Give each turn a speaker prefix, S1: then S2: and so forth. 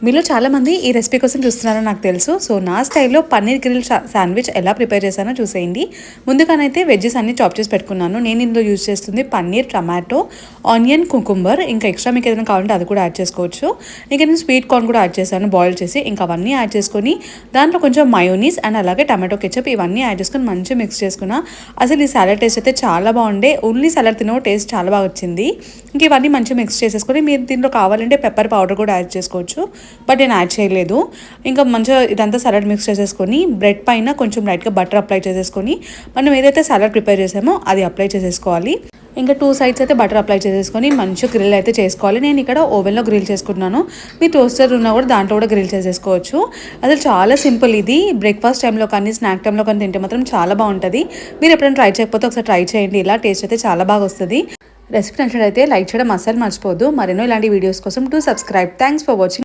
S1: మీలో చాలామంది ఈ రెసిపీ కోసం చూస్తున్నారని నాకు తెలుసు. సో నా స్టైల్లో పన్నీర్ గ్రిల్ శాండ్విచ్ ఎలా ప్రిపేర్ చేశానో చూసేయండి. ముందుగానైతే వెజ్జెస్ అన్ని చాప్ చేసి పెట్టుకున్నాను. నేను ఇందులో యూజ్ చేస్తుంది పన్నీర్, టమాటో, ఆనియన్, కుకుంబర్. ఇంకా ఎక్స్ట్రా మీకు ఏదైనా కావాలంటే అది కూడా యాడ్ చేసుకోవచ్చు. ఇంకా నేను స్వీట్ కార్న్ కూడా యాడ్ చేశాను బాయిల్ చేసి. ఇంకా అవన్నీ యాడ్ చేసుకొని దాంట్లో కొంచెం మయోనీస్ అండ్ అలాగే టమాటో కెచప్ ఇవన్నీ యాడ్ చేసుకొని మంచిగా మిక్స్ చేసుకున్నా. అసలు ఈ సాలడ్ టేస్ట్ అయితే చాలా బాగుండే. ఓన్లీ సాలడ్ తినో టేస్ట్ చాలా బాగా వచ్చింది. ఇంక ఇవన్నీ మంచిగా మిక్స్ చేసేసుకొని మీరు దీంట్లో కావాలంటే పెప్పర్ పౌడర్ కూడా యాడ్ చేసుకోవచ్చు. బట్ నేను యాడ్ చేయలేదు. ఇంకా మంచిగా ఇదంతా సలాడ్ మిక్స్ చేసేసుకొని బ్రెడ్ పైన కొంచెం లైట్గా బటర్ అప్లై చేసేసుకొని మనం ఏదైతే సలాడ్ ప్రిపేర్ చేసామో అది అప్లై చేసేసుకోవాలి. ఇంకా 2 సైడ్స్ అయితే బటర్ అప్లై చేసేసుకొని మంచిగా గ్రిల్ అయితే చేసుకోవాలి. నేను ఇక్కడ ఓవెన్లో గ్రిల్ చేసుకుంటున్నాను. మీ టోస్టర్ ఉన్నా కూడా దాంట్లో కూడా గ్రిల్ చేసేసుకోవచ్చు. అసలు చాలా సింపుల్ ఇది. బ్రేక్ఫాస్ట్ టైంలో కానీ స్నాక్ టైంలో కానీ తింటే మాత్రం చాలా బాగుంటుంది. మీరు ఎప్పుడైనా ట్రై చేయకపోతే ఒకసారి ట్రై చేయండి. ఇలా టేస్ట్ అయితే చాలా బాగా వస్తుంది. రెసిపీ నచ్చినట్లయితే లైక్ చేయడం అస్సలు మర్చిపోవద్దు. మరెన్నో ఇలాంటి వీడియోస్ కోసం to subscribe. Thanks for watching.